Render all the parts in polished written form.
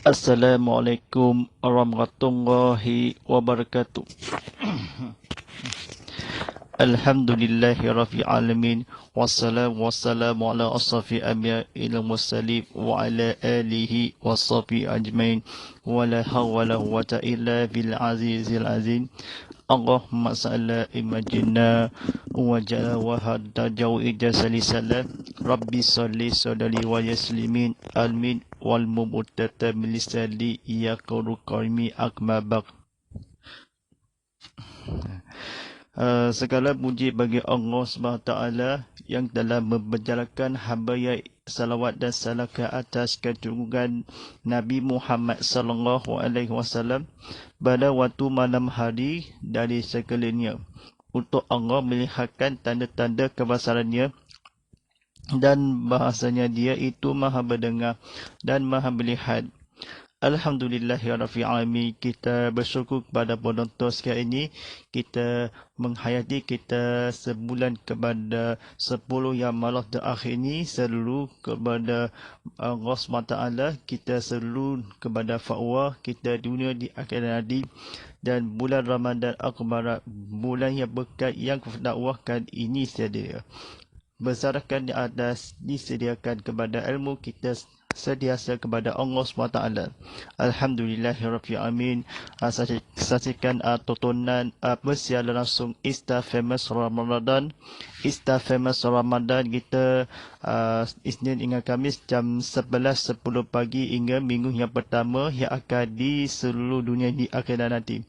Assalamualaikum warahmatullahi wabarakatuh. Alhamdulillahi rabbil alamin wassalamu ala asrafi anbiya'il mursalin wa ala alihi washabihi ajmain wa la hawla wa la quwwata illa bil azizil azim. Allahumma salli imajina wa jala wa hadda jawida salisala rabbi salli sadali wa yaslimin almin wal mubtata min lisali yaqulu qalmi akmabak. Segala puji bagi Allah SWT yang telah memberjalakan hamba yang salawat dan salam ke atas keturunan Nabi Muhammad sallallahu alaihi wasallam pada waktu malam hari dari sekelilingnya untuk Allah melihatkan tanda-tanda kebesarannya dan bahasanya dia itu maha mendengar dan maha melihat. Alhamdulillahirrahmanirrahim. Kita bersyukur kepada penonton sekali ini. Kita menghayati kita sebulan kepada 10 yang malam terakhir ini. Selalu kepada Allah SWT. Kita selalu kepada fakwa kita dunia di akhir nanti. Dan bulan Ramadan Akbar, bulan yang berkat yang dakwahkan ini saja. Bersarahkan di atas disediakan kepada ilmu kita sediasa kepada Allah SWT. Alhamdulillahirrahmanirrahim. Saksikan tontonan bersiaran langsung Insta Famous Ramadan. Insta Famous Ramadan kita Isnin hingga Khamis jam 11.10 pagi hingga minggu yang pertama yang akan di seluruh dunia di akhirat nanti.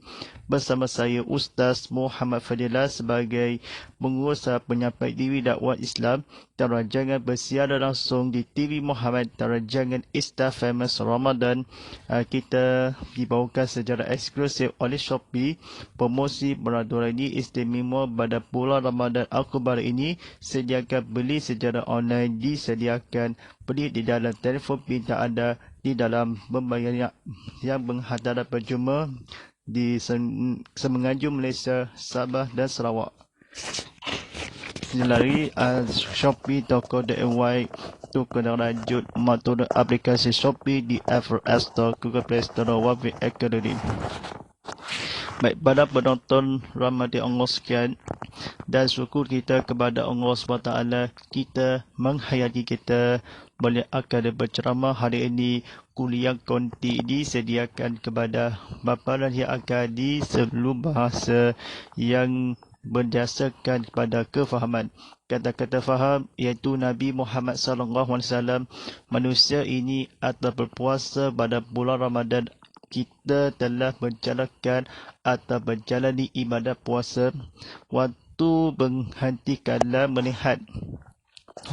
Bersama saya Ustaz Muhammad Fadilah sebagai pengurusa penyampai diri dakwah Islam. Terajangan bersiaran langsung di TV Muhammad, terajangan Insta Famous Ramadan. Kita dibawakan secara eksklusif oleh Shopee. Promosi berada ini istimewa pada bulan Ramadan Akbar ini. Sediakan beli secara online, disediakan beli di dalam telefon pintar anda, di dalam pembayaran yang menghadap percuma di Semenanjung Malaysia, Sabah dan Sarawak. Lari shopee.co.my tu kena lanjut menonton aplikasi Shopee di Apple App Store, Google Play Store, Wafi Academy. Baik, pada penonton Ramadan Allah sekian, dan syukur kita kepada Allah SWT, kita menghayati kita boleh akan berceramah hari ini. Kuliah konti disediakan kepada paparan yang akan di seluruh bahasa yang berdasarkan kepada kefahaman. Kata-kata faham iaitu Nabi Muhammad SAW, manusia ini atau berpuasa pada bulan Ramadan. Kita telah menjalankan atau menjalani ibadat puasa. Waktu menghentikanlah melihat,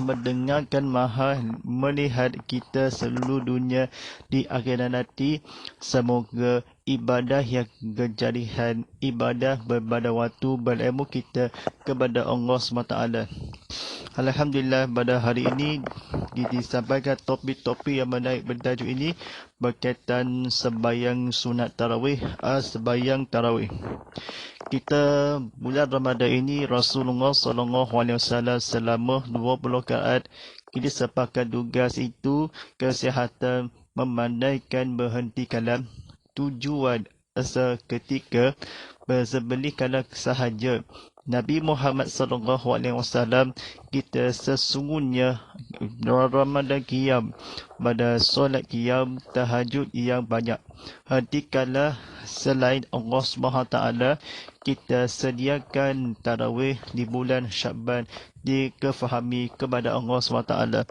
mendengarkan, maha melihat kita seluruh dunia di akhirat nanti. Semoga ibadah yang kejadian, ibadah pada waktu berilmu kita kepada Allah SWT. Alhamdulillah, pada hari ini disampaikan topik-topik yang menarik bertajuk ini berkaitan sembahyang sunat tarawih, sembahyang tarawih. Kita bulan Ramadan ini Rasulullah SAW selama 20 rakaat. Kita sepakat tugas itu kesihatan, memandaikan berhenti kalam, tujuan seketika bersembelih kalam sahaja. Nabi Muhammad SAW, kita sesungguhnya Ramadan qiyam, pada solat qiyam tahajud yang banyak. Hentikanlah selain Allah SWT. Kita sediakan tarawih di bulan Syakban, dikefahami kepada Allah SWT,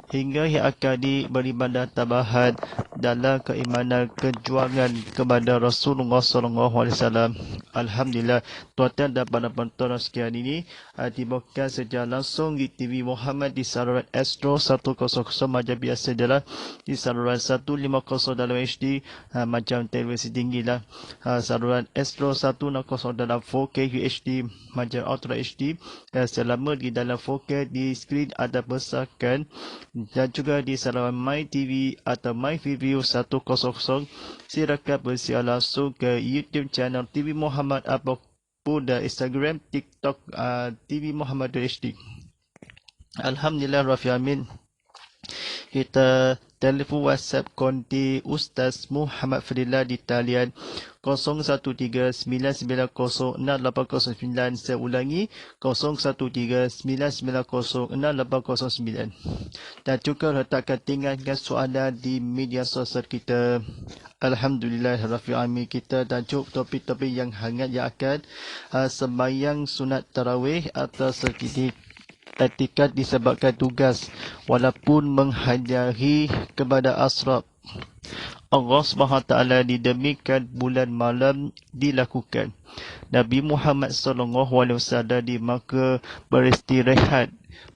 hingga yang akan beribadah tambahan dalam keimanan kejuangan kepada Rasulullah SAW. Alhamdulillah, tuan-tuan dan para penonton sekalian ini dibawakan secara langsung di TV Muhammad di saluran Astro 100 macam biasa adalah di saluran 150 dalam HD, macam televisi tinggi lah. Saluran Astro 160 dalam 4K UHD macam Ultra HD. Selama di dalam 4K di skrin ada besarkan, dan juga di saluran My TV atau My View 100. Silakan bersiar langsung ke YouTube channel TV Muhammad ataupun Instagram, TikTok TV Muhammad HD. Alhamdulillah Rabbil Alamin. Kita telefon WhatsApp konti Ustaz Muhammad Fadillah di talian 0139906809. Saya ulangi 0139906809. Dan juga letakkan tinggalkan soalan di media sosial kita. Alhamdulillah Rabbil Alamin. Kita tajuk topik-topik yang hangat yang akan sembahyang sunat tarawih atau sedikit etikat disebabkan tugas walaupun menghadiri kepada asrab Allah SWT didemikan bulan malam dilakukan. Nabi Muhammad SAW di Makkah beristirahat.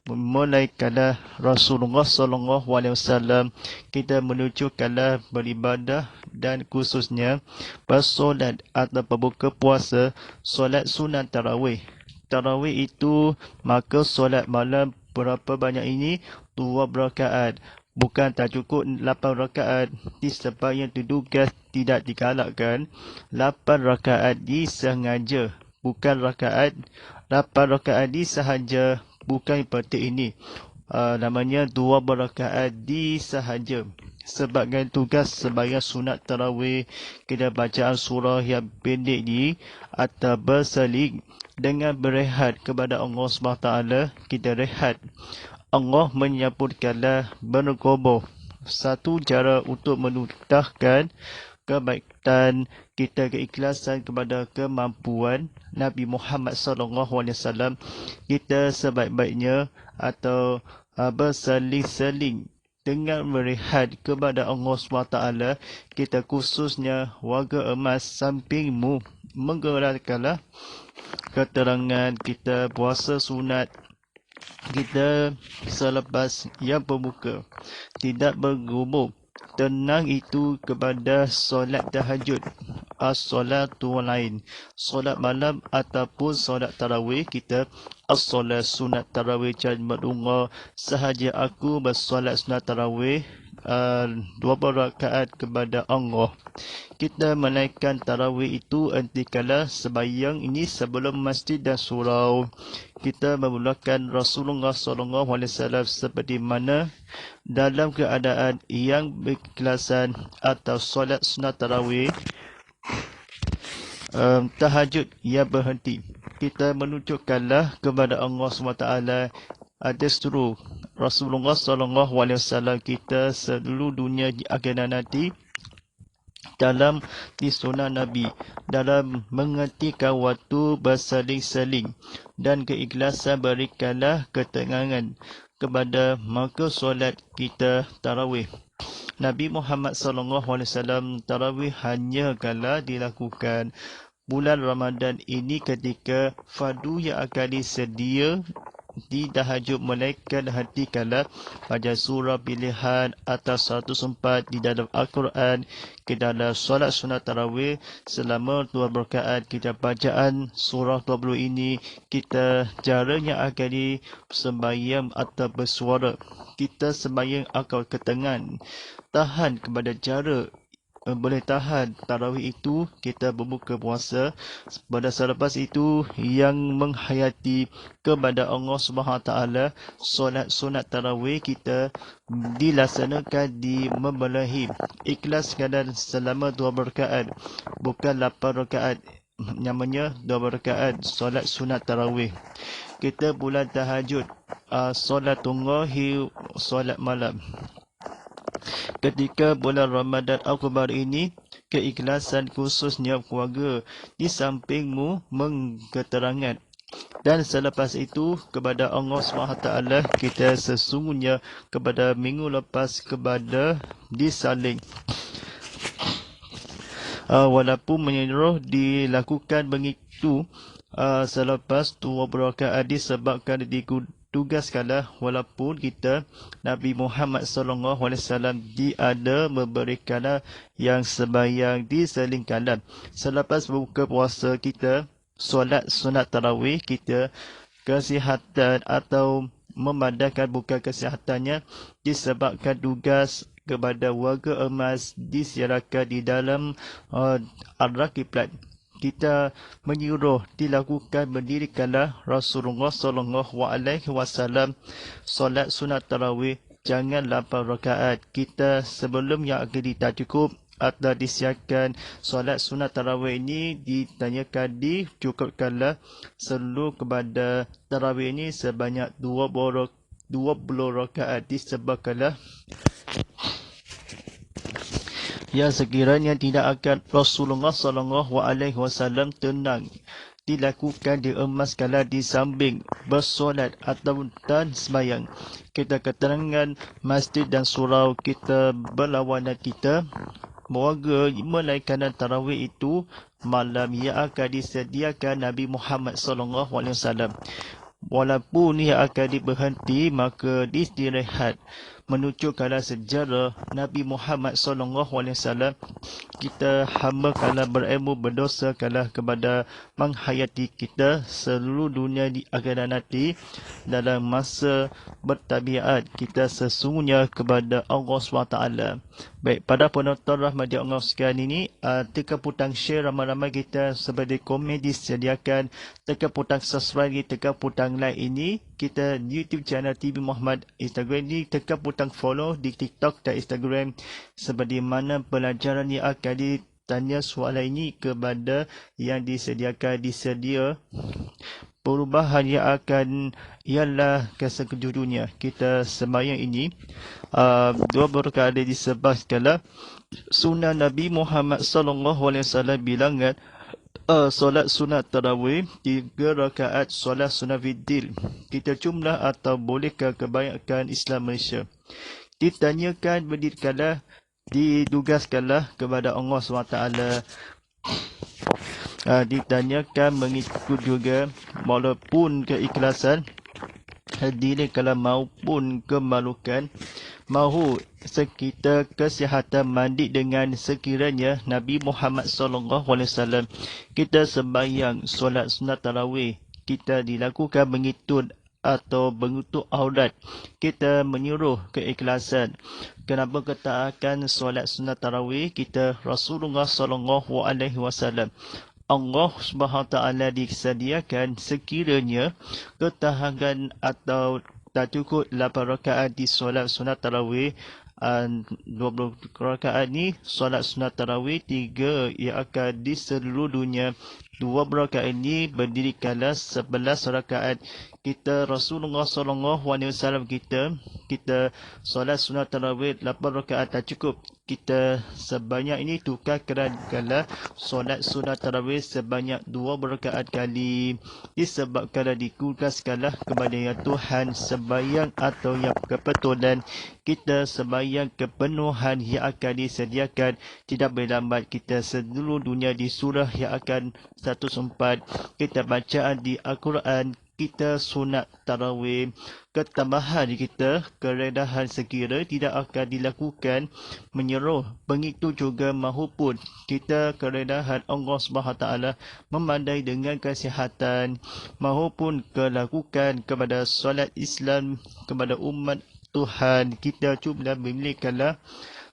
Mulai kala Rasulullah SAW kita menuju kala beribadah dan khususnya bersolat atau berbuka puasa solat sunat tarawih. Tarawih itu maka solat malam berapa banyak ini? 2 rakaat. Bukan tak cukup 8 rakaat disebabkan tugas tidak digalakkan. 8 rakaat disengaja. Bukan rakaat. 8 rakaat disahaja. Bukan seperti ini. Namanya 2 rakaat disahaja. Sebabkan tugas sembahyang sunat tarawih kita bacaan surah yang pendek ni atau berseling dengan berehat kepada Allah SWT kita rehat. Allah menyebutkanlah berkoboh. Satu cara untuk menudahkan kebaikan kita keikhlasan kepada kemampuan Nabi Muhammad SAW kita sebaik-baiknya atau berseling-seling dengan berehat kepada Allah SWT kita khususnya warga emas sampingmu menggerakkanlah keterangan kita puasa sunat kita selepas yang berbuka tidak bergumul tenang itu kepada solat tahajud as-solatu lain solat malam ataupun solat tarawih kita as-solat sunat tarawih jangan berdunga sahaja aku bersolat sunat tarawih 2 rakaat kepada Allah. Kita menaikkan tarawih itu antikala sembahyang ini sebelum masjid dan surau. Kita memulakan Rasulullah SAW seperti mana dalam keadaan yang berikhlasan atau solat sunat tarawih tahajud yang berhenti. Kita menunjukkanlah kepada Allah SWT ada seluruh Rasulullah SAW kita seluruh dunia akan nanti dalam disunah Nabi dalam menghentikan waktu berseling-seling dan keikhlasan berikanlah ketenangan kepada maka solat kita tarawih. Nabi Muhammad SAW tarawih hanya kala dilakukan bulan Ramadan ini ketika fardu yang akan disedia di tahajud malaikat hati kala pada surah pilihan atas 104 di dalam Al-Quran kita dalam solat sunat tarawih selama 2 rakaat kita bacaan surah 20 ini kita jarangnya akan disembahyang atau bersuara kita sembahyang akal ketengan tahan kepada jarak boleh tahan tarawih itu kita berbuka puasa pada selepas itu yang menghayati kepada Allah SWT solat sunat tarawih kita dilaksanakan di membelahi ikhlas kadar selama 2 rakaat bukan 8 rakaat namanya 2 rakaat solat sunat tarawih kita bulan tahajud solat tunggahi solat malam. Ketika bulan Ramadan Akbar ini, keikhlasan khususnya keluarga di sampingmu mengketerangan. Dan selepas itu, kepada Allah SWT, kita sesungguhnya kepada minggu lepas kepada disaling. Walaupun menyeluruh dilakukan begitu, selepas 2 rakaat disebabkan tugaskalah walaupun kita Nabi Muhammad SAW diada memberikanlah yang sembahyang diselingkanlah. Selepas buka puasa kita solat sunat tarawih kita kesihatan atau memandangkan bukan kesihatannya disebabkan tugas kepada warga emas disiarkan di dalam Al-Qiblat. Kita menyuruh dilakukan mendirikanlah Rasulullah SAW solat sunat tarawih jangan 8 rakaat. Kita sebelum yang akan tak cukup atau disiapkan solat sunat tarawih ini ditanyakan dicukupkanlah seluruh kepada tarawih ini sebanyak 20 rakaat disebabkanlah yang sekiranya tidak akan Rasulullah SAW tenang dilakukan di emas kala di samping bersolat atau dan sembahyang. Kita keterangan masjid dan surau kita berlawanan kita moga menaikkan tarawih itu malam yang akan disediakan Nabi Muhammad SAW. Walaupun ia akan diberhenti maka direhat menunjukkan sejarah Nabi Muhammad SAW. Kita hamba kala berilmu berdosa kala kepada menghayati kita seluruh dunia di akan nanti dalam masa bertabiat kita sesungguhnya kepada Allah SWT. Baik, pada penonton rahmat Allah sekalian ini, tekan putang share ramai-ramai kita sebagai komen disediakan, tekan putang subscribe, tekan putang like ini kita YouTube channel TV Muhammad, Instagram ni tekan putang follow di TikTok dan Instagram seperti mana pelajaran yang akan ditanya soalan ini kepada yang disedia perubahan yang akan ialah kesekejur dunia. Kita sembahyang ini dua berkali disebabkan sunnah Nabi Muhammad SAW bilangan solat sunat tarawih 3 rakaat solat sunat witir. Kita jumlah atau bolehkah kebanyakan Islam Malaysia? Ditanyakan berdirikanlah didugaskanlah kepada Allah SWT. Ditanyakan mengikut juga walaupun keikhlasan diri kalau maupun kemalukan mahu sekitar kesihatan mandi dengan sekiranya Nabi Muhammad SAW. Kita sembahyang solat sunat tarawih kita dilakukan mengikut atau mengutuk aurat. Kita menyuruh keikhlasan. Kenapa kita akan solat sunat tarawih kita Rasulullah SAW. Allah SWT disediakan sekiranya ketahanan atau tak cukup 8 rakaat di solat sunat tarawih. 20 rakaat ni solat sunat tarawih 3 yang akan di seluruh dunia. 2 rakaat ini berdirikanlah 11 rakaat. Kita Rasulullah SAW kita solat sunat tarawih 8 rakaat tak cukup. Kita sebanyak ini tukar kerana solat sunat tarawih sebanyak 2 rakaat kali disebabkan dikugaskanlah kepada yang Tuhan sembahyang atau yang kebetulan kita sembahyang kepenuhan yang akan disediakan tidak berlambat. Kita seluruh dunia di surah yang akan 104 kita bacaan di Al-Quran kita sunat tarawih. Ketambahan kita keredahan sekira tidak akan dilakukan menyeruh begitu juga mahupun kita keredahan Allah SWT memandai dengan kesihatan mahupun kelakukan kepada solat Islam kepada umat Tuhan. Kita cuba memilihkanlah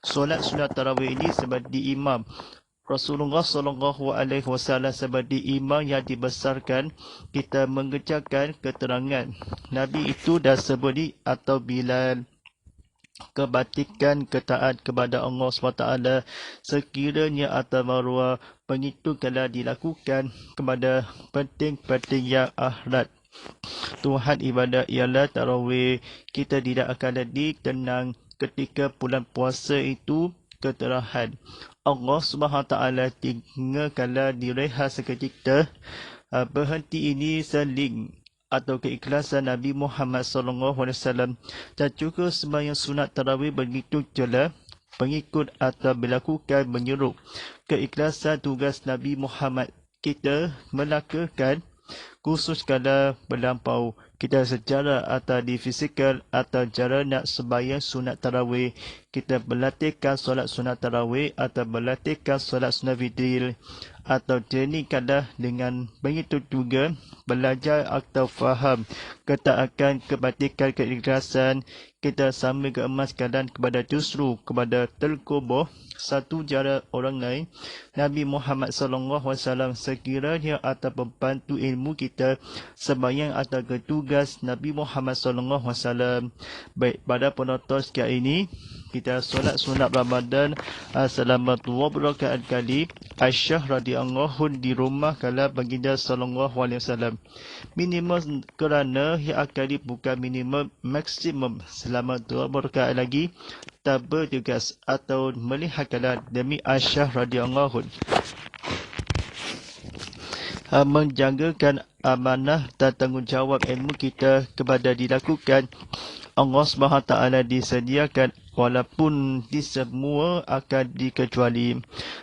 solat sunat tarawih ini sebagai imam. Rasulullah SAW sebagai imam yang dibesarkan, kita mengerjakan keterangan Nabi itu dah sebut atau Bilal kebatikan ketaat kepada Allah SWT sekiranya atau marwah begitu kalau dilakukan kepada penting-penting yang akhirat. Tuhan ibadat ialah tarawih. Kita tidak akan jadi tenang ketika bulan puasa itu keterahan. Allah SWT tinggalkanlah direhat seketika berhenti ini seling atau keikhlasan Nabi Muhammad SAW dan juga sembahyang sunat tarawih begitu jelas pengikut atau melakukan menyuruh keikhlasan tugas Nabi Muhammad. Kita melakukan khusus kala melampau kita secara atau di fizikal atau cara nak sembahyang sunat tarawih kita berlatihkan solat sunat tarawih atau berlatihkan solat sunat witir atau training dengan begitu juga belajar atau faham ketaatan, kebatikan, keikhlasan kita sambil keemaskan kepada justru kepada terkubur satu jarak orang lain. Nabi Muhammad SAW sekiranya atau pembantu ilmu kita sembahyang atau ketugas Nabi Muhammad SAW. Baik, pada penonton sekali ini kita solat sunat Ramadan selama 20 rakaat kali. Aisyah radhiyallahu di rumah kala baginda sallallahu alaihi wasallam. Minimum kerana yang akan bukan minimum maksimum selama 20 rakaat lagi tak bertugas atau melihat kala demi Aisyah radhiyallahu menjagakan amanah dan tanggungjawab ilmu kita kepada dilakukan Allah SWT disediakan walaupun di semua akan dikecuali.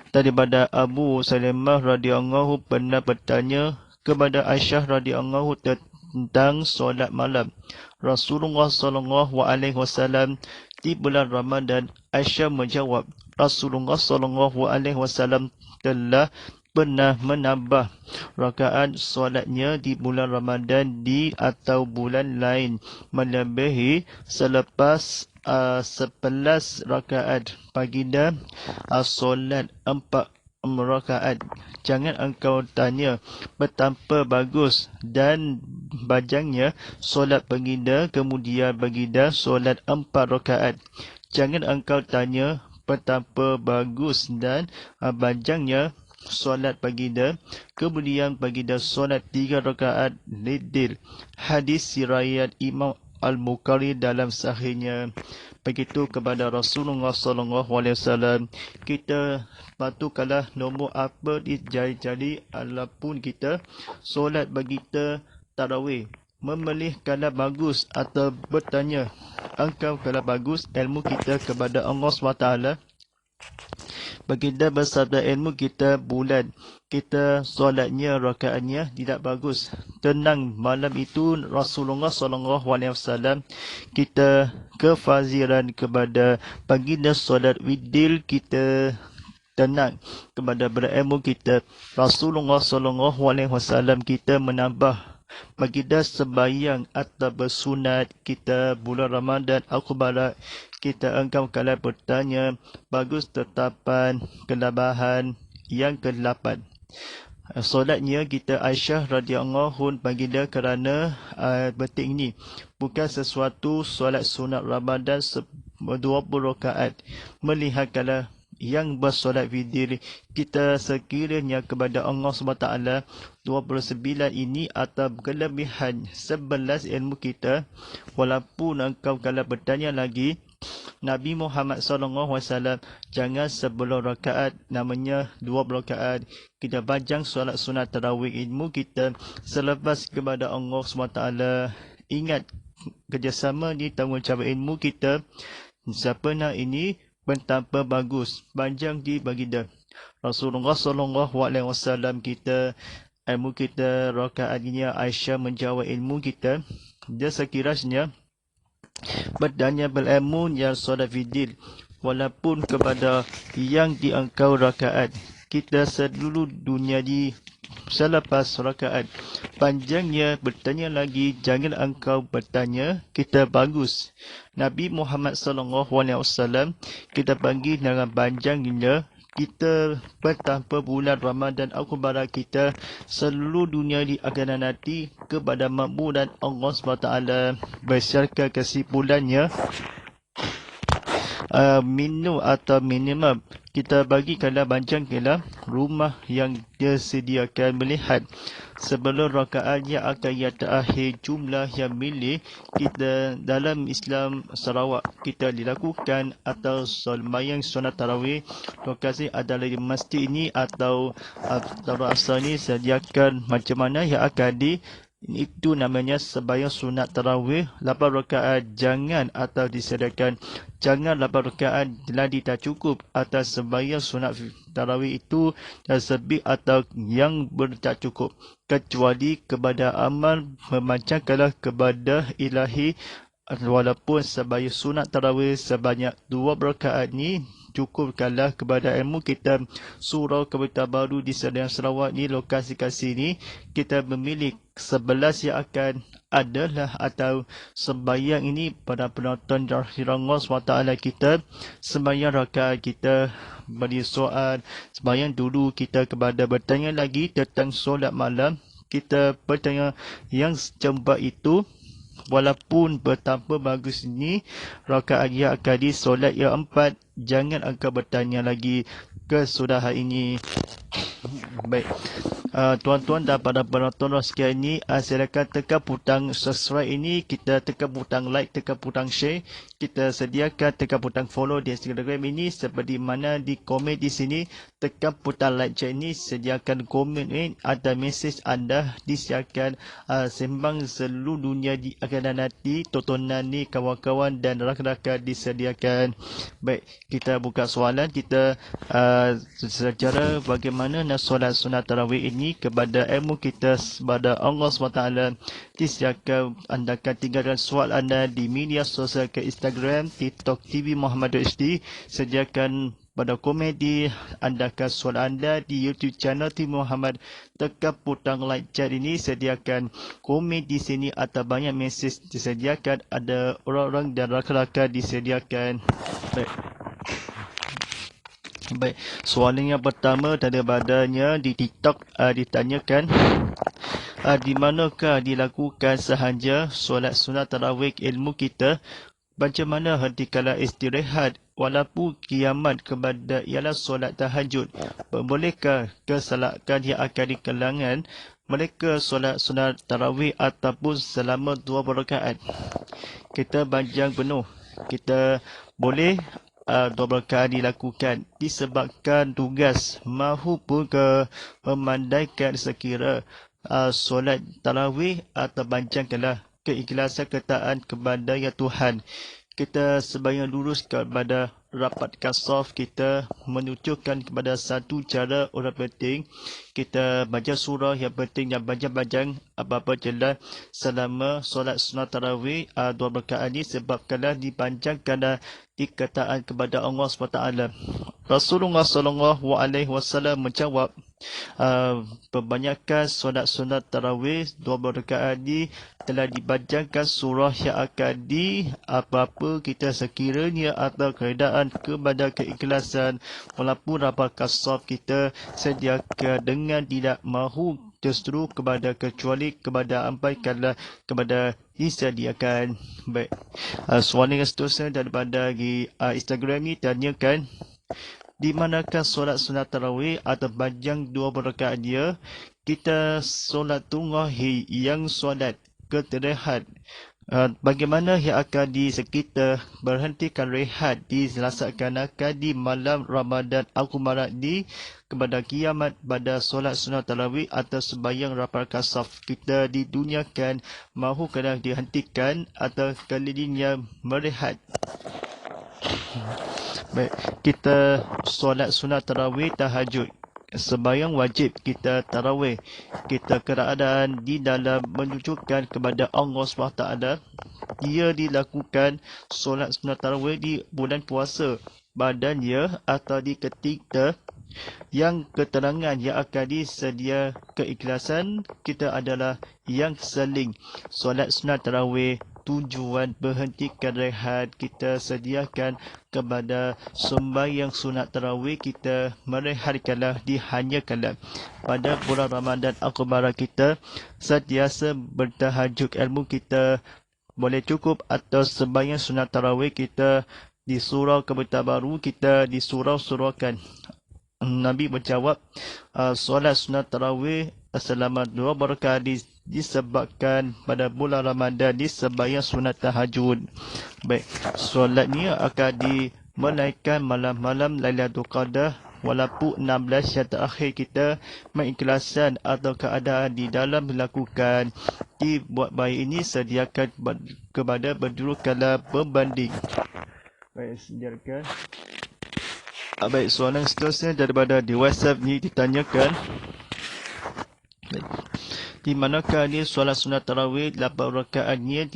Daripada Abu Salamah radhiyallahu pernah bertanya kepada Aisyah radhiyallahu tentang solat malam Rasulullah SAW di bulan Ramadan. Aisyah menjawab, Rasulullah SAW telah pernah menambah rakaat solatnya di bulan Ramadan di atau bulan lain melebihi selepas 11 rakaat. Baginda solat 4 rakaat. Jangan engkau tanya betapa bagus dan bajangnya solat baginda, kemudian baginda solat 4 rakaat. Jangan engkau tanya betapa bagus dan bajangnya solat baginda, kemudian baginda solat 3 rakaat lidil. Hadis riwayat Imam Al-Bukhari dalam sahihnya. Begitu kepada Rasulullah SAW. Kita patutlah nombor apa di jari-jari walaupun kita solat bagi kita tarawih. Memilih kala bagus atau bertanya engkau kala bagus ilmu kita kepada Allah SWT. Baginda bersabda ilmu kita bulan, kita solatnya rakaatnya tidak bagus. Tenang malam itu Rasulullah SAW kita kefaziran kepada baginda solat widil kita tenang kepada berilmu kita. Rasulullah SAW kita menambah baginda sembahyang atau bersunat kita bulan Ramadan akbar. Kita engkau kalau bertanya bagus tetapan kelabahan yang ke-8. Solatnya kita Aisyah radhiyallahu baginda kerana betik ini bukan sesuatu solat sunat Ramadan 20 rakaat. Melihat kalau yang bersolat witir kita sekiranya kepada Allah SWT 29 ini atau kelebihan 11 ilmu kita. Walaupun engkau kalau bertanya lagi Nabi Muhammad SAW jangan sebelum rakaat namanya 20 rakaat. Kita bajang solat sunat tarawih ilmu kita selepas kepada Allah SWT. Ingat kerjasama di tanggungjawab ilmu kita. Siapa nak ini betapa bagus panjang di baginda Rasulullah SAW kita ilmu kita rakaatnya. Aisyah menjawab ilmu kita dia sekiranya bertanya berilmu yang solat widil walaupun kepada yang di engkau rakaat kita seluruh dunia di selepas rakaat panjangnya bertanya lagi jangan engkau bertanya kita bagus. Nabi Muhammad SAW kita panggil dengan panjangnya kita bertanpa bulan Ramadan akbar kita seluruh dunia di akan nanti kepada makmuran Allah SWT. Berdasarkan kesimpulannya minum atau minimum kita bagi kala bancang kala rumah yang disediakan melihat sebelum rakaat yang akan yang terakhir jumlah yang milih kita dalam Islam Sarawak kita dilakukan atau sembahyang sunat tarawih lokasi adalah di masjid ini atau Darul Asar ini sediakan macam mana yang akan itu namanya sembahyang sunat tarawih 8 rakaat. Jangan atau disediakan jangan 8 rakaat lagi tak cukup atas sembahyang sunat tarawih itu tersebut atau yang tak cukup kecuali kepada amal memanjangkanlah kepada ilahi walaupun sembahyang sunat tarawih sebanyak 2 rakaat ni cukupkanlah kepada ilmu kita. Surau Kebayoran Baru di Sdn Sarawak ni, lokasi kasih ni, kita memilih 11 yang akan adalah atau sembahyang ini pada penonton Allah SWT kita. Sembahyang rakaat kita beri soal, sembahyang dulu kita kepada bertanya lagi tentang solat malam. Kita bertanya yang jembat itu, walaupun betapa bagus ini rakaat yang akan disolat yang 4, jangan engkau bertanya lagi kesudahan ini. Baik, tuan-tuan dan para penonton sekalian ini, silakan tekan butang subscribe ini, kita tekan butang like, tekan butang share, kita sediakan tekan butang follow di Instagram ini seperti mana di komen di sini. Tekan butang like chat ini, sediakan komen ini, ada mesej anda disiarkan sembang seluruh dunia di akan nanti tontonan ni kawan-kawan dan rakan-rakan disediakan. Baik, kita buka soalan kita secara bagaimana nak solat sunat tarawih ini kepada ilmu kita kepada Allah SWT. Disiarkan anda akan tinggalkan soal anda di media sosial ke Instagram, TikTok TV Muhammad HD. Sediakan pada komedi anda akan soal anda di YouTube channel TV Muhammad. Tekan butang like chat ini, sediakan komen di sini atau banyak mesej disediakan, ada orang-orang dan rakan-rakan disediakan. Baik, soalan yang pertama daripadanya di TikTok ditanyakan, di manakah dilakukan sahaja solat sunat tarawih ilmu kita? Macam mana hentikanlah istirahat walaupun kiamat kepada ialah solat tahajud? Bolehkah kesalahan yang akan dikelangan mereka solat sunat tarawih ataupun selama 2 rakaat? Kita panjang penuh, kita boleh 2 rakaat dilakukan disebabkan tugas maupun memandaikan sekira solat tarawih atau panjangkanlah keikhlasan ketaatan kepada ya Tuhan. Kita sembahyang lurus kepada rapatkan saf, kita menunjukkan kepada satu cara orang penting. Kita baca surah yang penting dan panjang-panjang apa-apa jelas selama solat sunat tarawih 2 rakaat ini, sebabkanlah dipanjangkanlah diketaatan kepada Allah SWT. Rasulullah SAW menjawab, kebanyakan solat sunat tarawih 2 rakaat ini telah dipanjangkan surah yang akan di apa-apa kita sekiranya atau keadaan kepada keikhlasan walaupun rapatkan saf kita sediakan dengan tidak mahu justru kepada kecuali kepada ampaikanlah kepada disediakan. Baik, soalan yang seterusnya daripada Instagram ni tanyakan, di manakah solat sunat tarawih atau panjang 2 rakaat dia? Kita solat tunggal yang solat keterahat. Bagaimana yang akan di sekitar berhentikan rehat dilaksanakan di malam Ramadan Al-Qumarat di kepada kiamat pada solat sunat tarawih atau sembahyang rapatkan saf? Kita diduniakan mahu kena dihentikan atau kalinya merehat? Baik, kita solat sunat tarawih tahajud, sembahyang wajib kita tarawih, kita keadaan di dalam menunjukkan kepada Allah SWT. Dia dilakukan solat sunat tarawih di bulan puasa badannya atau di ketika yang keterangan yang akan disedia keikhlasan kita adalah yang seling. Solat sunat tarawih tujuan berhentikan rehat, kita sediakan kepada sembahyang sunat tarawih, kita merehatkanlah, dihanyakanlah. Pada bulan Ramadan Al-Qumarat kita sentiasa bertahajud, ilmu kita boleh cukup atau sembahyang sunat tarawih kita di surau Kebayoran Baru, kita di surau-suraukan. Nabi menjawab, solat sunat tarawih selama 2 rakaat disebabkan pada bulan Ramadan disembahyang sunat tahajud. Baik, solat ni akan dimulaikan malam-malam Lailatul Qadar walaupun 16 yang terakhir kita mengikhlaskan atau keadaan di dalam melakukan dibuat baik ini sediakan kepada berdua kala pembanding. Baik, sediakan. Baik, soalan seterusnya daripada di WhatsApp ni ditanyakan, di manakah ni solat sunat tarawih 8 rakaatnya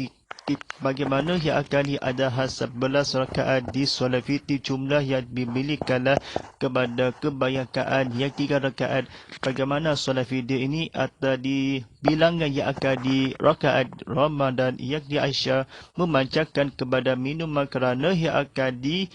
bagaimana yang akan ada 11 rakaat di solat witir, jumlah yang dimilikanlah kepada kebanyakan yang 3 rakaat. Bagaimana solat witir ini atau di bilangan yang akan di rakaat Ramadan yang di Aisyah memancarkan kepada minuman kerana yang akan di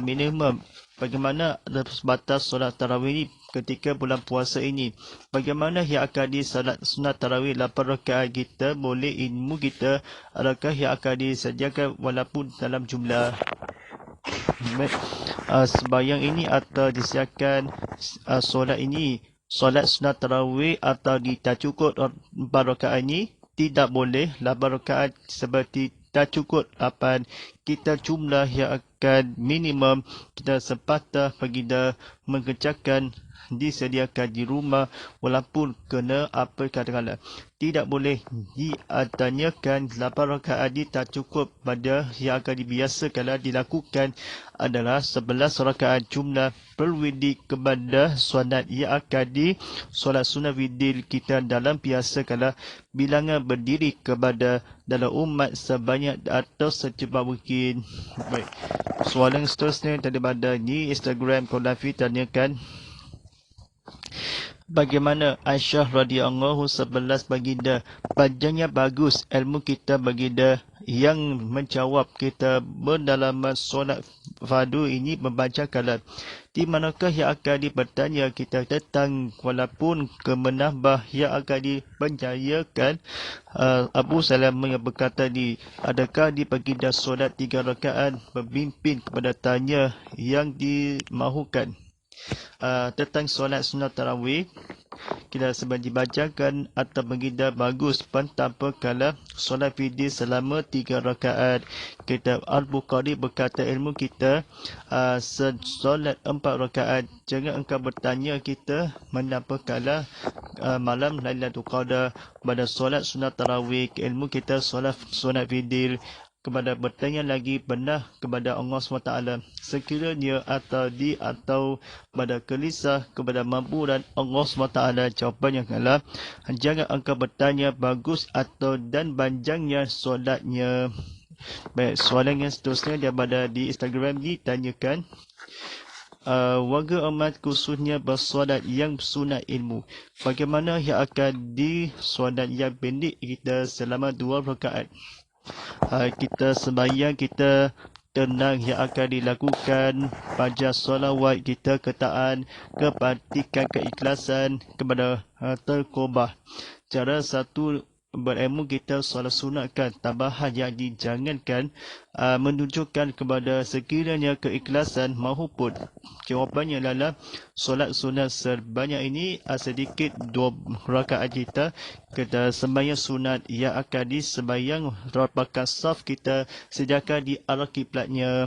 minimum. Bagaimana batas solat tarawih ini ketika bulan puasa ini? Bagaimana yang akan di salat sunat tarawih 8 rakaat kita boleh ilmu kita adakah yang akan disediakan walaupun dalam jumlah sembahyang ini atau disediakan solat ini, solat sunat tarawih atau tak cukup 4 rakaat ini tidak boleh 8 rakaat seperti tak cukup 8 kita jumlah yang akan minimum kita sepatah baginda mengerjakan disediakan di rumah walaupun kena apa katakanlah tidak boleh ditanyakan 8 rakaat ini tak cukup pada yang akan dibiasakanlah dilakukan adalah 11 rakaat jumlah perwidi kepada solat yang akan di solat sunat widir kita dalam biasakanlah bilangan berdiri kepada dalam umat sebanyak atau secepat mungkin. Baik, soalan seterusnya daripada di Instagram Konafi tanyakan bagaimana Aisyah radhiyallahu 11 baginda panjangnya bagus ilmu kita baginda yang menjawab kita berdalaman solat fardu ini membaca kalam. Di manakah yang akan dipertanya kita tentang walaupun kemenambah yang akan dipenjayakan Abu Salamah yang berkata di adakah di baginda solat 3 rakaat berpimpin kepada tanya yang dimahukan tentang solat sunat tarawih kita sebab dibacakan atau baginda bagus pun tanpa kala solat witir selama 3 rakaat. Kitab Al-Bukhari berkata ilmu kita solat 4 rakaat. Jangan engkau bertanya kita mengapa kala malam Lailatul Qadar pada solat sunat tarawih ilmu kita solat sunat witir kepada bertanya lagi benar kepada Allah SWT sekiranya atau pada gelisah kepada mampu dan Allah SWT jawapannya adalah jangan engkau bertanya bagus atau dan panjangnya solatnya. Baik, soalan yang seterusnya daripada di Instagram ditanyakan warga umat khususnya bersolat yang sunat ilmu bagaimana yang akan di solat yang pendek kita selama 2 rakaat. Kita sembahyang kita tenang yang akan dilakukan baca solawat kita ketaan kepatikan keikhlasan kepada terqobah. Cara satu berilmu kita solat sunatkan tambahan yang dijangankan menunjukkan kepada sekiranya keikhlasan mahupun. Jawapannya adalah solat sunat sebanyak ini sedikit 2 rakaat kita sembahyang sunat yang akan disembahyang rapatkan saf kita sediakan di arah kiblatnya.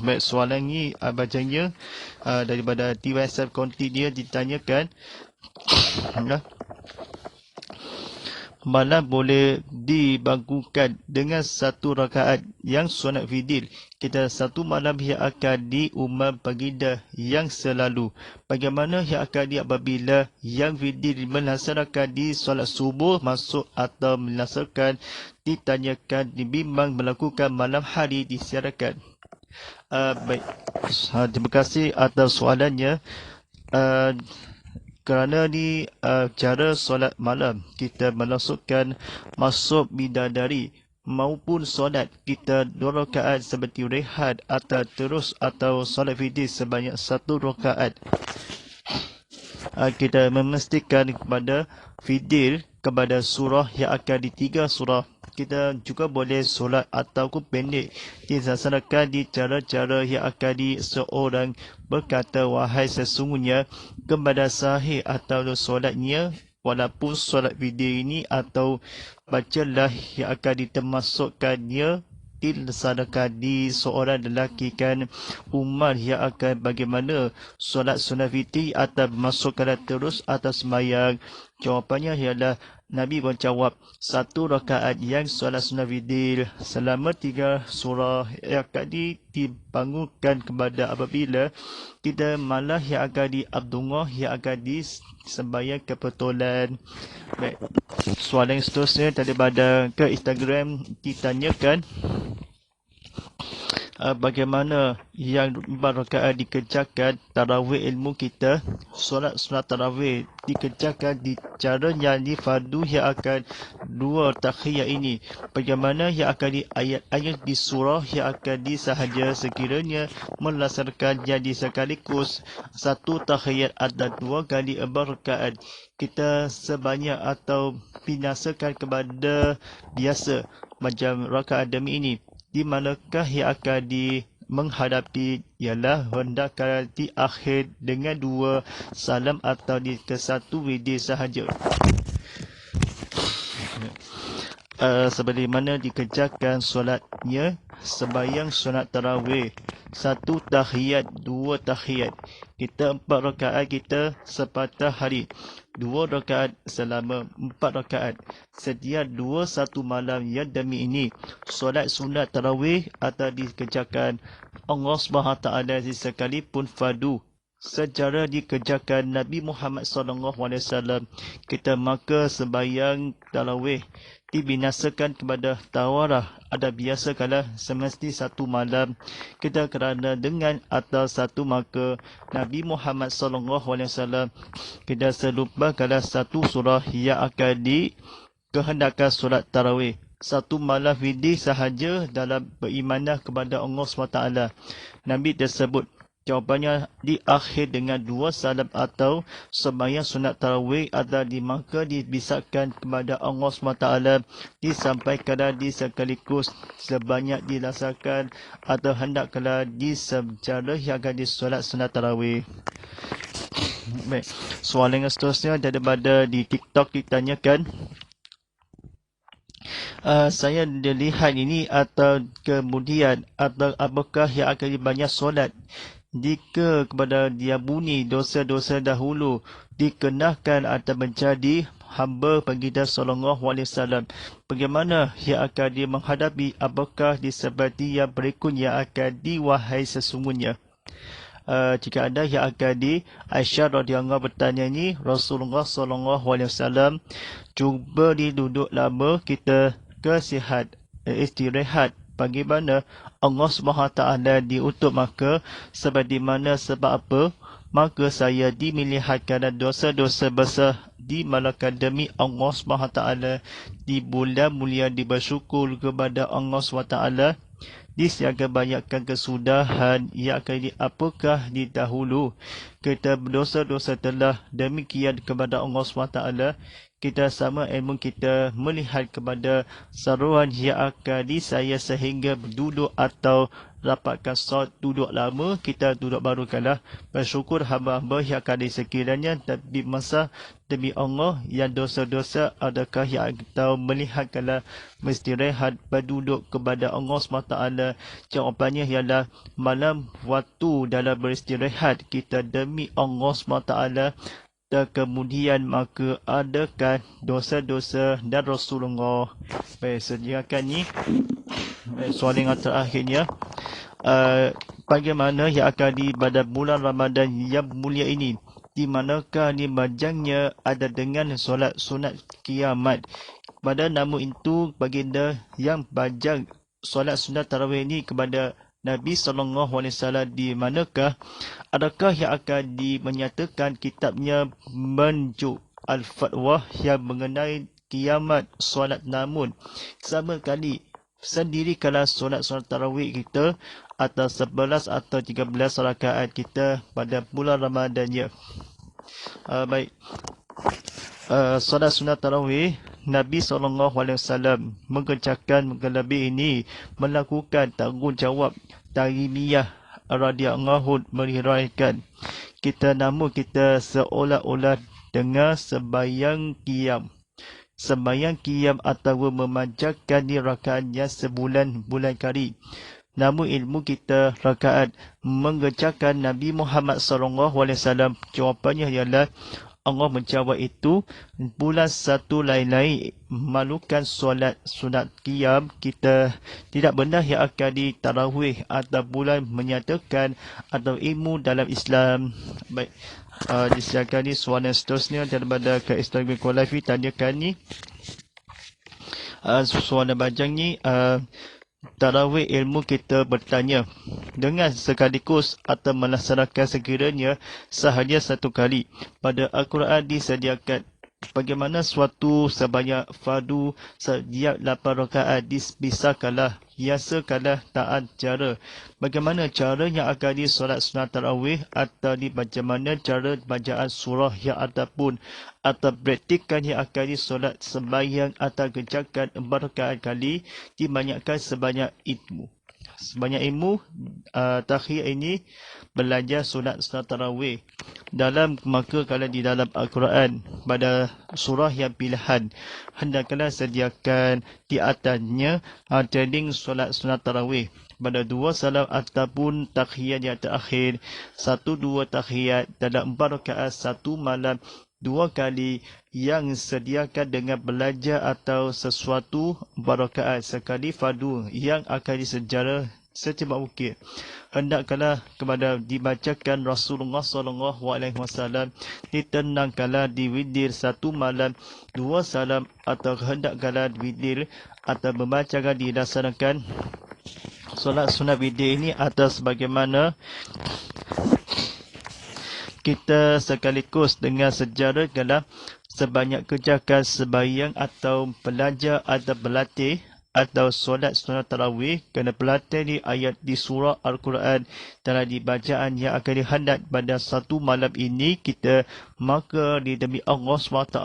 Baik, soalan ini bacanya daripada TWSF Konti dia ditanyakan malam boleh dibangunkan dengan 1 rakaat yang sunat witir. Kita satu malam yang akan diumam baginda yang selalu. Bagaimana yang akan di apabila yang witir melaksanakan di solat subuh masuk atau melaksanakan ditanyakan dibimbang melakukan malam hari disiarkan. Baik, terima kasih atas soalannya. Kerana di cara solat malam kita melangsungkan masuk bidadari maupun solat kita 2 rakaat seperti rehat atau terus atau solat witir sebanyak 1 rakaat. Kita memastikan kepada witir kepada surah yang akan di 3 surah. Kita juga boleh solat ataupun pendek dilaksanakan di cara-cara yang akan di seorang berkata wahai sesungguhnya kepada sahih atau solatnya walaupun solat witir ini atau bacalah yang akan ditermasukkannya dilaksanakan di seorang lelaki kan umat yang akan bagaimana solat sunat witir atau masukkan terus atas sembahyang. Jawapannya ialah Nabi menjawab, satu rakaat yang solat sunnah witir selama 3 surah yang akan dibangunkan kepada apabila kita malah yang akan diabdungah yang akan disembahyang kebetulan. Baik. Soalan yang seterusnya daripada ke Instagram ditanyakan, bagaimana yang 4 rakaat dikerjakan tarawih ilmu kita, solat sunat tarawih dikerjakan di cara yang di fardu yang akan 2 takhiyat ini, bagaimana yang akan di ayat-ayat di surah yang akan di sahaja sekiranya melaksanakan jadi sekaligus 1 takhiyat atau 2 kali 4 rakaat kita sebanyak atau binasakan kepada biasa macam rakaat demi ini. Di manakah yang akan menghadapi ialah hendaklah di akhir dengan 2 salam atau di ke 1 widir sahaja. Seperti mana dikerjakan solatnya sembahyang sunat tarawih 1 tahiyat 2 tahiyat, kita 4 rakaat kita sepatah hari, 2 rakaat selama 4 rakaat setiap 2 satu malam yang demi ini. Solat sunat tarawih atau dikerjakan Allah SWT sekalipun fardu secara dikerjakan Nabi Muhammad SAW, kita maka sembahyang tarawih dibinasakan kepada tawarah ada biasa kala semesti 1 malam kita kerana dengan atau 1 maka Nabi Muhammad SAW kita selupa kala 1 surah yang akan dikehendakkan solat tarawih 1 malam widir sahaja dalam berimanah kepada Allah SWT. Nabi tersebut jawapannya di akhir dengan 2 salam atau sembahyang sunat tarawih atau maka dibisarkan kepada Allah SWT disampaikan di sekaligus sebanyak dilaksanakan atau hendaklah di secara yang akan disolat sunat tarawih. Baik. Soalan yang seterusnya daripada di TikTok ditanyakan, saya dilihat ini atau kemudian atau apakah yang akan banyak solat jika kepada dia bunyi dosa-dosa dahulu dikenakan atau menjadi hamba baginda sallallahu alaihi wasallam, bagaimana yang akan dia menghadapi, apakah seperti yang berikut yang akan diwahai sesungguhnya. Jika ada yang akan Aisyah radhiyallahu bertanya ni, Rasulullah sallallahu alaihi wasallam cuba duduk lama kita kesihat istirahat, bagaimana Allah SWT diutuk maka seperti mana sebab apa maka saya dimelihatkan dosa-dosa besar di malaikat demi Allah SWT di bulan mulia dibersyukur kepada Allah SWT disiaga banyakkan kesudahan yang akan apakah didahulu kita berdosa-dosa telah demikian kepada Allah SWT kita sama ilmu kita melihat kepada seruan yang akan saya sehingga duduk atau dapatkan solat duduk lama kita duduk baru kalah bersyukur hamba-hamba yang akan sekiranya tapi masa demi Allah yang dosa-dosa adakah yang atau melihat kalah mestirahat berduduk kepada Allah SWT. Jawapannya ialah malam waktu dalam beristirahat kita demi Allah SWT dan kemudian maka adakah dosa-dosa dan Rasulullah. Baik, sediakan ni soalan yang terakhirnya, bagaimana yang akan pada bulan Ramadan yang mulia ini, di manakah ni majangnya ada dengan solat sunat kiamat. Pada namun itu baginda yang bajang solat sunat tarawih ini kepada Nabi SAW di manakah adakah yang akan menyatakan kitabnya menjuk Al-Fatwa yang mengenai kiamat solat, namun sama kali sendiri kalau solat tarawih kita atau 11 atau 13 rakaat kita pada bulan Ramadan ya. Baik. Solat sunat tarawih Nabi SAW mengerjakan lebih ini melakukan tanggungjawab Tarimiyah radhiyallahu meriwayatkan kita namun kita seolah-olah dengar sembahyang qiyam atau memanjangkan di rakaat yang sebulan kali. Namun ilmu kita rakaat mengerjakan Nabi Muhammad SAW, jawapannya ialah Allah menjawab itu, bulan satu lain-lain malukan solat sunat qiyam, kita tidak benar yang akan ditarawih atau bulan menyatakan atau ilmu dalam Islam. Baik, disiapkan ni soalan seterusnya daripada Kak Istiqamah Kualafi tanyakan ni. Soalan bajang ni, tarawih ilmu kita bertanya dengan sekaligus atau melaksanakan sekiranya sahaja satu kali. Pada Al-Quran disediakan bagaimana suatu sebanyak fardu setiap 8 rakaat bisakala biasakanlah taat cara. Bagaimana cara yang akan disolat sunat tarawih atau di bagaimana cara bacaan surah yang ataupun atau praktikan yang akan disolat sembahyang atau kerjakan 4 rakaat kali dibanyakkan sebanyak ilmu. Sebanyak ilmu takhir ini belajar sunat tarawih dalam, maka kalau di dalam Al-Quran pada surah yang pilihan hendaklah sediakan di atasnya training solat sunat tarawih pada 2 salam ataupun takhiyat yang terakhir 1-2 takhiyat dalam 4 rakaat 1 malam 2 kali yang sediakan dengan belajar atau sesuatu 4 rakaat sekali fardu yang akan disejarah secepat mungkin. Hendaklah kepada dibacakan Rasulullah SAW, ditenangkanlah di widir 1 malam 2 salam atau hendaklah widir atau membacakan dilaksanakan solat sunat widir ini atas bagaimana kita sekaligus dengan sejarah adalah sebanyak kerjakan sembahyang atau belajar atau berlatih atau solat sunat tarawih kerana berlatih di ayat di surah Al-Quran dalam dibacaan yang akan dihendak pada 1 malam ini kita, maka di demi Allah SWT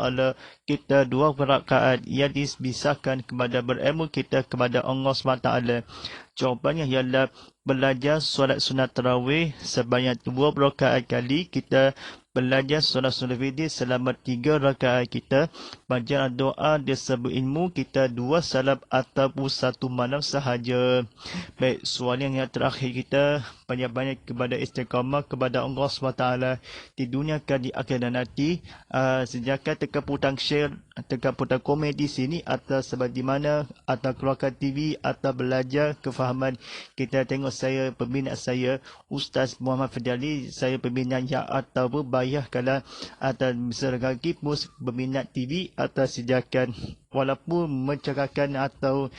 kita 2 rakaat yang disbisahkan kepada berilmu kita kepada Allah SWT. Jawapannya ialah belajar solat sunat tarawih sebanyak 2 rakaat kali, kita belajar solat sunat witir selama 3 rakaat, kita baca doa disebut ilmu kita 2 salam ataupun 1 malam sahaja. Baik, soalan yang terakhir kita banyak-banyak kepada istiqamah kepada Allah SWT di dunia kan di akhir dan nanti. Sejak tekan putang share, tekan putang komen di sini atau seperti mana atau keluarkan TV atau belajar kefahaman. Kita tengok saya peminat saya Ustaz Muhammad Fadali, saya peminat yang atau berbayar kalau atau misalkan pun berminat TV atau sediakan walaupun mencerahkan atau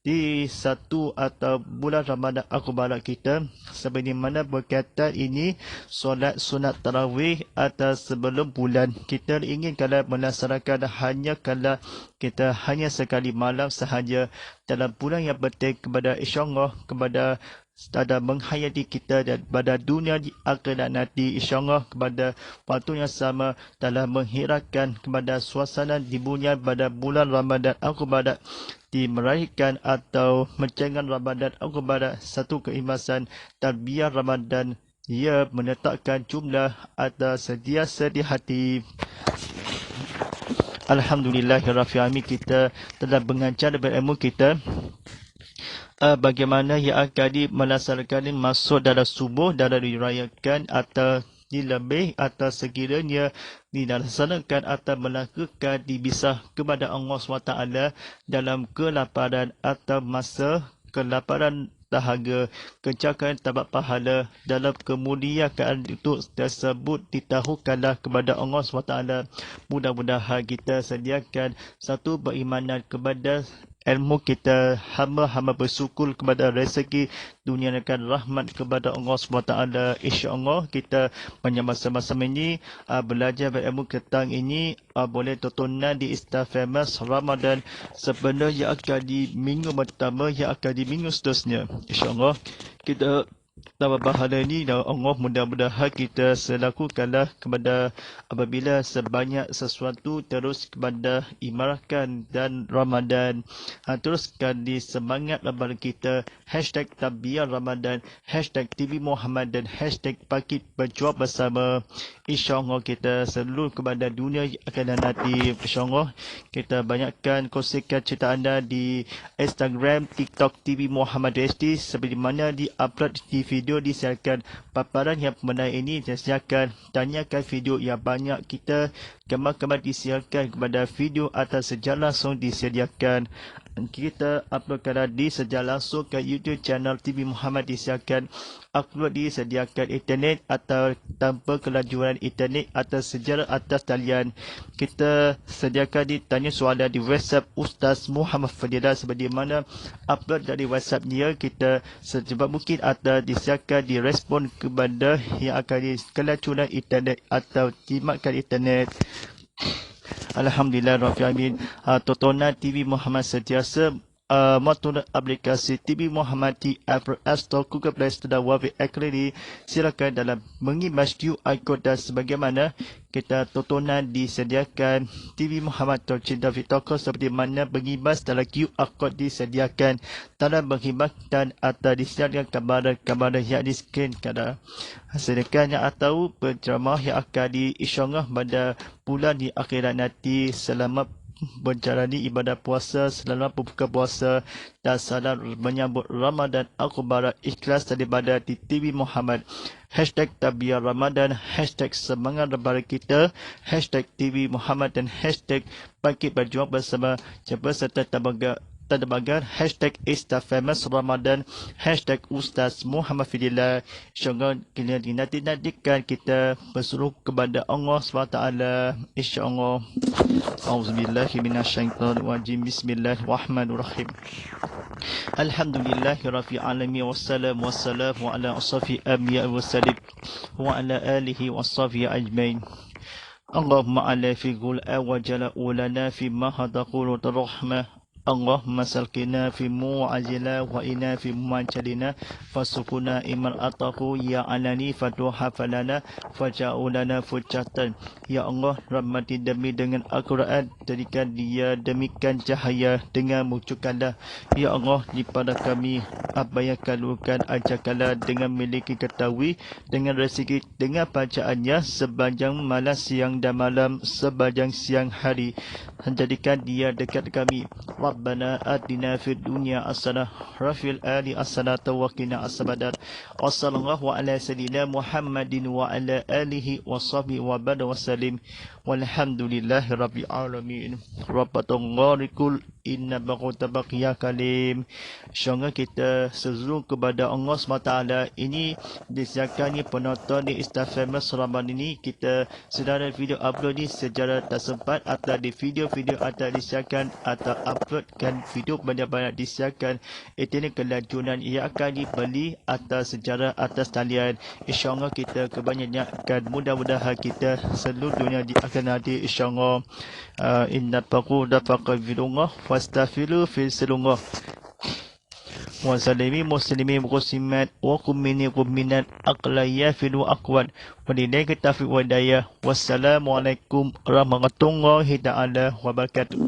di 1 atau bulan Ramadan Al-Mubarak kita, seperti mana berkaitan ini solat sunat tarawih atau sebelum bulan kita ingin kalau melaksanakan hanya kalau kita hanya sekali malam sahaja dalam bulan yang penting kepada insyaAllah kepada dalam menghayati kita dan pada dunia di akhirat nanti insyaAllah kepada waktu yang sama dalam menghiraukan kepada suasana di dunia pada bulan Ramadan Al-Mubarak di meraihkan atau mencenggan Ramadan Al-Mubarak satu keikhlasan tarbiyah Ramadan ia menetapkan jumlah atau sentiasa di hati. Alhamdulillahirabbil alamin, kita telah mengajar berilmu kita bagaimana yang akan melaksanakan masuk dalam subuh dalam dirayakan atau dilebih atau sekiranya dilaksanakan atau melakukan dibisah kepada Allah SWT dalam kelaparan atau masa kelaparan dahaga, kerjakan tabat pahala dalam kemuliaan itu tersebut ditahukanlah kepada Allah SWT. Mudah-mudahan kita sediakan satu berimanan kepada ilmu kita, hamba-hamba bersyukur kepada rezeki dunia dan rahmat kepada Allah SWT. InsyaAllah kita bersama-sama ini belajar berilmu tentang ini boleh tontonan di Insta Famous Ramadan sebenarnya akan di minggu pertama yang akan di minggu seterusnya. InsyaAllah kita dapat pahala ini dan Allah mudah-mudahan kita selakukanlah kepada apabila sebanyak sesuatu terus kepada imarahkan dan Ramadan teruskan di semangat Ramadan kita #Tabiah Ramadan #TV Muhammad dan #Pakit Berjuang Bersama. InsyaAllah kita seluruh kepada dunia akan nanti. InsyaAllah kita banyakkan kongsikan cerita anda di Instagram, TikTok TV Muhammad SD seperti mana di upload di video disiarkan. Paparan yang pembenar ini disiarkan. Tanyakan video yang banyak kita kemar-kemar disiarkan kepada video atau secara langsung disediakan. Kita uploadkan di secara langsung ke YouTube channel TV Muhammad disiarkan. Upload disediakan internet atau tanpa kelajuran internet atau secara atas talian. Kita sediakan ditanya soalan di WhatsApp Ustaz Muhammad Fadilah, seperti mana upload dari WhatsApp dia kita secepat mungkin atau disiarkan direspon kepada yang akan di kelajuran internet atau jimatkan internet. Alhamdulillah Rabbil Alamin. Tontonan TV Muhammad sentiasa menggunakan aplikasi TV Muhammad di Apple Store, Google Play Store dan Huawei Academy. Silakan dalam mengimbas QR code dan sebagaimana kita tontonan disediakan TV Muhammad tercinta Vitoko seperti mana mengimbas dalam QR code disediakan dalam mengimbas dan atau disediakan gambar-gambar yang di skrin kada. Sedangkan yang atau penceramah yang akan diisyarah pada bulan di akhirat nanti selama menjalani ibadah puasa, selama berbuka puasa dan salam menyambut Ramadan Akbar ikhlas daripada di TV Muhammad. Hashtag Tabiah Ramadan, hashtag semangat lebaran kita, hashtag TV Muhammad dan hashtag bangkit berjuang bersama serta Tadabagan, hashtag Istafamous Ramadan, hashtag Ustaz Muhammad Fadilah. InsyaAllah kena dinanti-nantikan kita berseru kepada Allah SWT. InsyaAllah. Auzubillahi minasyaitanirrajim. Bismillahirrahmanirrahim. Alhamdulillahi alamin wassalamu wassalamu ala ashafi anbiya wa salib wa ala alihi wa sahbihi ajmain. Allahumma ala fi qul awjala ulana fi ma hadaqulu rahmah. Allahumma salkina fi mu'ajila wa ina fi mu'ajalina fasukuna iman atahu ya alani fatuha falana faja'ulana fujatan. Ya Allah, rahmati demi dengan Al-Quran, jadikan dia demikian cahaya dengan munculkanlah. Ya Allah, daripada kami apa yang kalukan ajarkanlah dengan memiliki ketahui dengan rezeki dengan bacaannya sepanjang malam siang dan malam sepanjang siang hari. Jadikan dia dekat kami. Rabbana atina fid dunya hasanah wa fil akhirati hasanah wa qina azabannar. Wassallallahu ala sayyidina Muhammadin wa ala alihi wa sahbihi wa baraka wa sallim. Walhamdulillahi rabbil alamin. Rabbatanggharikul inna baqutabaqiya kalim. InsyaAllah kita seru kepada Allah SWT. Ini disiarkan ni penonton di Istafamous Ramadan ini. Kita sedara video upload ni secara tak sempat atau di video-video atau disiarkan atau uploadkan video banyak-banyak disiarkan. Internet kelajuran ia akan dibeli atau secara atas talian. InsyaAllah kita kebanyakan mudah-mudahan kita seluruh dunia akan ada insyaAllah. Inna paquda faqavirullah wastaghfiru fi sirullah wa salimi muslimin muslimat wa kumini kuminat aqlayya filu aqwat wa lillahi taufiq wa hidayah. Wassalamualaikum warahmatullahi ta'ala wabarakatuh.